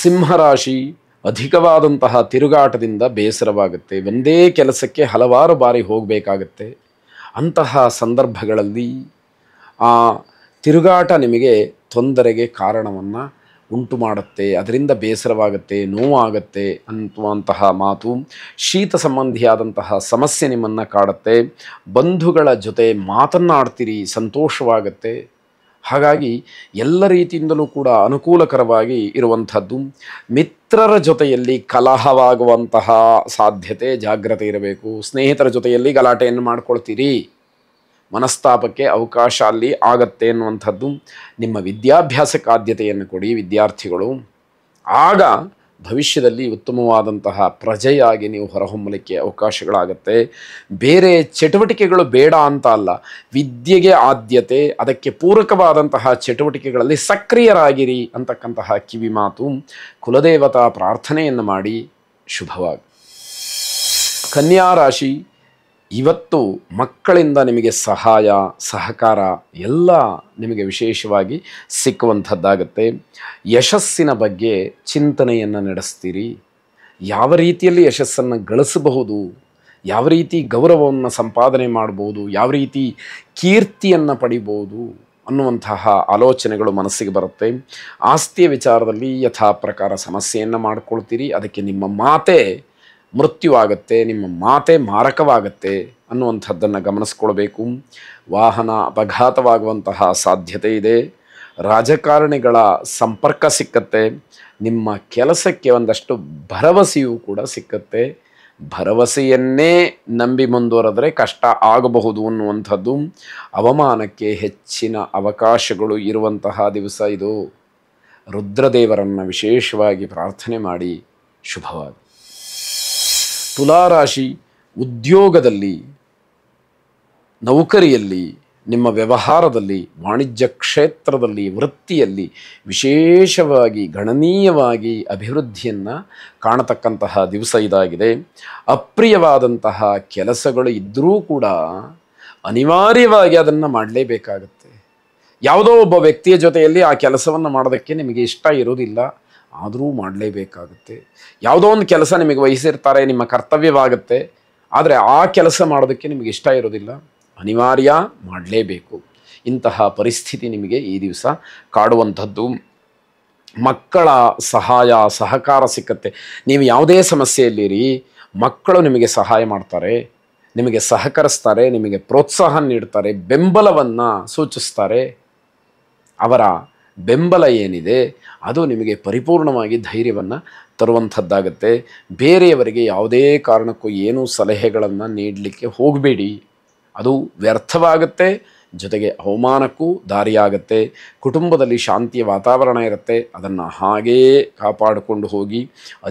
ಸಿಂಹರಾಶಿ, ಅಧಿಕವಾದಂತಹ ತಿರುಗಾಟದಿಂದ ಬೇಸರವಾಗುತ್ತೆ. ಒಂದೇ ಕೆಲಸಕ್ಕೆ ಹಲವಾರು ಬಾರಿ ಹೋಗಬೇಕಾಗತ್ತೆ. ಅಂತಹ ಸಂದರ್ಭಗಳಲ್ಲಿ ಆ ತಿರುಗಾಟ ನಿಮಗೆ ತೊಂದರೆಗೆ ಕಾರಣವನ್ನು ಉಂಟು ಮಾಡುತ್ತೆ, ಅದರಿಂದ ಬೇಸರವಾಗುತ್ತೆ, ನೋವಾಗುತ್ತೆ ಅನ್ನುವಂತಹ ಮಾತು. ಶೀತ ಸಂಬಂಧಿಯಾದಂತಹ ಸಮಸ್ಯೆ ನಿಮ್ಮನ್ನು ಕಾಡುತ್ತೆ. ಬಂಧುಗಳ ಜೊತೆ ಮಾತನ್ನಾಡ್ತೀರಿ, ಸಂತೋಷವಾಗುತ್ತೆ. ಹಾಗಾಗಿ ಎಲ್ಲ ರೀತಿಯಿಂದಲೂ ಕೂಡ ಅನುಕೂಲಕರವಾಗಿ ಇರುವಂಥದ್ದು. ಮಿತ್ರರ ಜೊತೆಯಲ್ಲಿ ಕಲಹವಾಗುವಂತಹ ಸಾಧ್ಯತೆ, ಜಾಗ್ರತೆ ಇರಬೇಕು. ಸ್ನೇಹಿತರ ಜೊತೆಯಲ್ಲಿ ಗಲಾಟೆಯನ್ನು ಮಾಡ್ಕೊಳ್ತೀರಿ, ಮನಸ್ತಾಪಕ್ಕೆ ಅವಕಾಶ ಅಲ್ಲಿ ಆಗತ್ತೆ ಅನ್ನುವಂಥದ್ದು. ನಿಮ್ಮ ವಿದ್ಯಾಭ್ಯಾಸಕ್ಕೆ ಆದ್ಯತೆಯನ್ನು ಕೊಡಿ ವಿದ್ಯಾರ್ಥಿಗಳು. ಆಗ ಭವಿಷ್ಯದಲ್ಲಿ ಉತ್ತಮವಾದಂತಹ ಪ್ರಜೆಯಾಗಿ ನೀವು ಹೊರಹೊಮ್ಮಲಿಕ್ಕೆ ಅವಕಾಶಗಳಾಗತ್ತೆ. ಬೇರೆ ಚಟುವಟಿಕೆಗಳು ಬೇಡ ಅಂತ ಅಲ್ಲ, ವಿದ್ಯೆಗೆ ಆದ್ಯತೆ, ಅದಕ್ಕೆ ಪೂರಕವಾದಂತಹ ಚಟುವಟಿಕೆಗಳಲ್ಲಿ ಸಕ್ರಿಯರಾಗಿರಿ ಅಂತಕ್ಕಂತಹ ಕಿವಿ ಮಾತು. ಕುಲದೇವತಾ ಪ್ರಾರ್ಥನೆಯನ್ನು ಮಾಡಿ. ಶುಭವಾಗಿ. ಕನ್ಯಾ ರಾಶಿ, ಇವತ್ತು ಮಕ್ಕಳಿಂದ ನಿಮಗೆ ಸಹಾಯ ಸಹಕಾರ ಎಲ್ಲ ನಿಮಗೆ ವಿಶೇಷವಾಗಿ ಸಿಕ್ಕುವಂಥದ್ದಾಗತ್ತೆ. ಯಶಸ್ಸಿನ ಬಗ್ಗೆ ಚಿಂತನೆಯನ್ನು ನಡೆಸ್ತೀರಿ. ಯಾವ ರೀತಿಯಲ್ಲಿ ಯಶಸ್ಸನ್ನು ಗಳಿಸಬಹುದು, ಯಾವ ರೀತಿ ಗೌರವವನ್ನು ಸಂಪಾದನೆ ಮಾಡ್ಬೋದು, ಯಾವ ರೀತಿ ಕೀರ್ತಿಯನ್ನು ಪಡಿಬೋದು ಅನ್ನುವಂತಹ ಆಲೋಚನೆಗಳು ಮನಸ್ಸಿಗೆ ಬರುತ್ತೆ. ಆಸ್ತಿಯ ವಿಚಾರದಲ್ಲಿ ಯಥಾ ಪ್ರಕಾರ ಸಮಸ್ಯೆಯನ್ನು ಮಾಡ್ಕೊಳ್ತೀರಿ. ಅದಕ್ಕೆ ನಿಮ್ಮ ಮಾತೇ ಮೃತ್ಯು ಆಗುತ್ತೆ, ನಿಮ್ಮ ಮಾತೆ ಮಾರಕವಾಗತ್ತೆ ಅನ್ನುವಂಥದ್ದನ್ನು ಗಮನಿಸ್ಕೊಳ್ಬೇಕು. ವಾಹನ ಅಪಘಾತವಾಗುವಂತಹ ಸಾಧ್ಯತೆ ಇದೆ. ರಾಜಕಾರಣಿಗಳ ಸಂಪರ್ಕ ಸಿಕ್ಕತ್ತೆ. ನಿಮ್ಮ ಕೆಲಸಕ್ಕೆ ಒಂದಷ್ಟು ಭರವಸೆಯೂ ಕೂಡ ಸಿಕ್ಕತ್ತೆ. ಭರವಸೆಯನ್ನೇ ನಂಬಿ ಮುಂದುವರೆದರೆ ಕಷ್ಟ ಆಗಬಹುದು ಅನ್ನುವಂಥದ್ದು. ಅವಮಾನಕ್ಕೆ ಹೆಚ್ಚಿನ ಅವಕಾಶಗಳು ಇರುವಂತಹ ದಿವಸ ಇದು. ರುದ್ರದೇವರನ್ನು ವಿಶೇಷವಾಗಿ ಪ್ರಾರ್ಥನೆ ಮಾಡಿ. ಶುಭವಾಗಿ. ತುಲಾರಾಶಿ, ಉದ್ಯೋಗದಲ್ಲಿ, ನೌಕರಿಯಲ್ಲಿ, ನಿಮ್ಮ ವ್ಯವಹಾರದಲ್ಲಿ, ವಾಣಿಜ್ಯ ಕ್ಷೇತ್ರದಲ್ಲಿ, ವೃತ್ತಿಯಲ್ಲಿ ವಿಶೇಷವಾಗಿ ಗಣನೀಯವಾಗಿ ಅಭಿವೃದ್ಧಿಯನ್ನು ಕಾಣತಕ್ಕಂತಹ ದಿವಸ ಇದಾಗಿದೆ. ಅಪ್ರಿಯವಾದಂತಹ ಕೆಲಸಗಳು ಇದ್ದರೂ ಕೂಡ ಅನಿವಾರ್ಯವಾಗಿ ಅದನ್ನು ಮಾಡಲೇಬೇಕಾಗತ್ತೆ. ಯಾವುದೋ ಒಬ್ಬ ವ್ಯಕ್ತಿಯ ಜೊತೆಯಲ್ಲಿ ಆ ಕೆಲಸವನ್ನು ಮಾಡೋದಕ್ಕೆ ನಿಮಗೆ ಇಷ್ಟ ಇರೋದಿಲ್ಲ, ಆದರೂ ಮಾಡಲೇಬೇಕಾಗುತ್ತೆ. ಯಾವುದೋ ಒಂದು ಕೆಲಸ ನಿಮಗೆ ವಹಿಸಿರ್ತಾರೆ, ನಿಮ್ಮ ಕರ್ತವ್ಯವಾಗುತ್ತೆ, ಆದರೆ ಆ ಕೆಲಸ ಮಾಡೋದಕ್ಕೆ ನಿಮಗೆ ಇಷ್ಟ ಇರೋದಿಲ್ಲ, ಅನಿವಾರ್ಯ ಮಾಡಲೇಬೇಕು. ಇಂತಹ ಪರಿಸ್ಥಿತಿ ನಿಮಗೆ ಈ ದಿವಸ ಕಾಡುವಂಥದ್ದು. ಮಕ್ಕಳ ಸಹಾಯ ಸಹಕಾರ ಸಿಕ್ಕತ್ತೆ. ನೀವು ಯಾವುದೇ ಸಮಸ್ಯೆಯಲ್ಲಿರಿ, ಮಕ್ಕಳು ನಿಮಗೆ ಸಹಾಯ ಮಾಡ್ತಾರೆ, ನಿಮಗೆ ಸಹಕರಿಸ್ತಾರೆ, ನಿಮಗೆ ಪ್ರೋತ್ಸಾಹ ನೀಡ್ತಾರೆ, ಬೆಂಬಲವನ್ನು ಸೂಚಿಸ್ತಾರೆ. ಅವರ ಬೆಂಬಲ ಏನಿದೆ ಅದು ನಿಮಗೆ ಪರಿಪೂರ್ಣವಾಗಿ ಧೈರ್ಯವನ್ನು ತರುವಂಥದ್ದಾಗತ್ತೆ. ಬೇರೆಯವರಿಗೆ ಯಾವುದೇ ಕಾರಣಕ್ಕೂ ಏನೂ ಸಲಹೆಗಳನ್ನು ನೀಡಲಿಕ್ಕೆ ಹೋಗಬೇಡಿ, ಅದು ವ್ಯರ್ಥವಾಗುತ್ತೆ, ಜೊತೆಗೆ ಅವಮಾನಕ್ಕೂ ದಾರಿಯಾಗತ್ತೆ. ಕುಟುಂಬದಲ್ಲಿ ಶಾಂತಿಯ ವಾತಾವರಣ ಇರುತ್ತೆ, ಅದನ್ನು ಹಾಗೇ ಕಾಪಾಡಿಕೊಂಡು ಹೋಗಿ.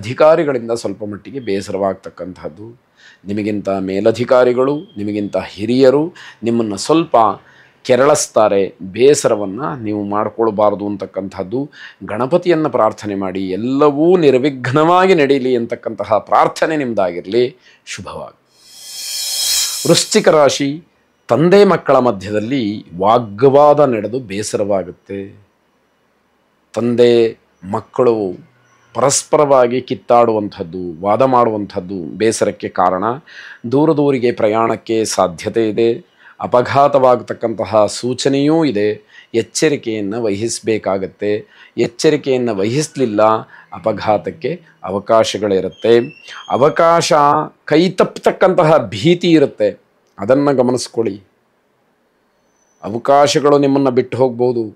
ಅಧಿಕಾರಿಗಳಿಂದ ಸ್ವಲ್ಪ ಮಟ್ಟಿಗೆ ಬೇಸರವಾಗ್ತಕ್ಕಂಥದ್ದು. ನಿಮಗಿಂತ ಮೇಲಧಿಕಾರಿಗಳು, ನಿಮಗಿಂತ ಹಿರಿಯರು ನಿಮ್ಮನ್ನು ಸ್ವಲ್ಪ ಕೆರಳಿಸ್ತಾರೆ. ಬೇಸರವನ್ನು ನೀವು ಮಾಡಿಕೊಳ್ಬಾರ್ದು ಅಂತಕ್ಕಂಥದ್ದು. ಗಣಪತಿಯನ್ನು ಪ್ರಾರ್ಥನೆ ಮಾಡಿ. ಎಲ್ಲವೂ ನಿರ್ವಿಘ್ನವಾಗಿ ನಡೀಲಿ ಅಂತಕ್ಕಂತಹ ಪ್ರಾರ್ಥನೆ ನಿಮ್ಮದಾಗಿರಲಿ. ಶುಭವಾಗಿ. ವೃಶ್ಚಿಕ ರಾಶಿ, ತಂದೆ ಮಕ್ಕಳ ಮಧ್ಯದಲ್ಲಿ ವಾಗ್ವಾದ ನಡೆದು ಬೇಸರವಾಗುತ್ತೆ. ತಂದೆ ಮಕ್ಕಳು ಪರಸ್ಪರವಾಗಿ ಕಿತ್ತಾಡುವಂಥದ್ದು, ವಾದ ಮಾಡುವಂಥದ್ದು ಬೇಸರಕ್ಕೆ ಕಾರಣ. ದೂರದೂರಿಗೆ ಪ್ರಯಾಣಕ್ಕೆ ಸಾಧ್ಯತೆ ಇದೆ. ಅಪಘಾತವಾಗತಕ್ಕಂತಹ ಸೂಚನೆಯೂ ಇದೆ. ಎಚ್ಚರಿಕೆಯನ್ನು ವಹಿಸಬೇಕಾಗತ್ತೆ. ಎಚ್ಚರಿಕೆಯನ್ನು ವಹಿಸಲಿಲ್ಲ, ಅಪಘಾತಕ್ಕೆ ಅವಕಾಶಗಳಿರುತ್ತೆ. ಅವಕಾಶ ಕೈ ತಪ್ಪತಕ್ಕಂತಹ ಭೀತಿ ಇರುತ್ತೆ, ಅದನ್ನು ಗಮನಿಸ್ಕೊಳ್ಳಿ. ಅವಕಾಶಗಳು ನಿಮ್ಮನ್ನು ಬಿಟ್ಟು ಹೋಗ್ಬೋದು,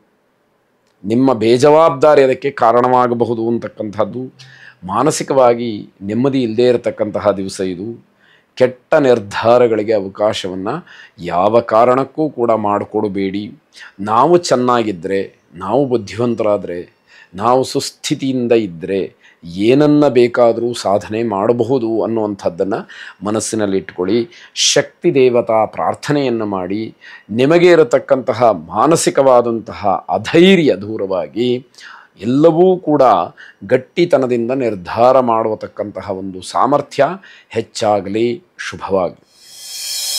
ನಿಮ್ಮ ಬೇಜವಾಬ್ದಾರಿ ಅದಕ್ಕೆ ಕಾರಣವಾಗಬಹುದು ಅಂತಕ್ಕಂಥದ್ದು. ಮಾನಸಿಕವಾಗಿ ನೆಮ್ಮದಿ ಇಲ್ಲದೇ ಇರತಕ್ಕಂತಹ ದಿವಸ ಇದು. ಕೆಟ್ಟ ನಿರ್ಧಾರಗಳಿಗೆ ಅವಕಾಶವನ್ನು ಯಾವ ಕಾರಣಕ್ಕೂ ಕೂಡ ಮಾಡಿಕೊಡಬೇಡಿ. ನಾವು ಚೆನ್ನಾಗಿದ್ದರೆ, ನಾವು ಬುದ್ಧಿವಂತರಾದರೆ, ನಾವು ಸುಸ್ಥಿತಿಯಿಂದ ಇದ್ದರೆ ಏನನ್ನು ಬೇಕಾದರೂ ಸಾಧನೆ ಮಾಡಬಹುದು ಅನ್ನುವಂಥದ್ದನ್ನು ಮನಸ್ಸಿನಲ್ಲಿ ಇಟ್ಕೊಳ್ಳಿ. ಶಕ್ತಿ ದೇವತಾ ಪ್ರಾರ್ಥನೆಯನ್ನು ಮಾಡಿ. ನಿಮಗೆ ಇರತಕ್ಕಂತಹ ಮಾನಸಿಕವಾದಂತಹ ಅಧೈರ್ಯ ದೂರವಾಗಿ ಎಲ್ಲವೂ ಕೂಡ ಗಟ್ಟಿತನದಿಂದ ನಿರ್ಧಾರ ಮಾಡತಕ್ಕಂತಹ ಒಂದು ಸಾಮರ್ಥ್ಯ ಹೆಚ್ಚಾಗಲಿ. ಶುಭವಾಗಿ.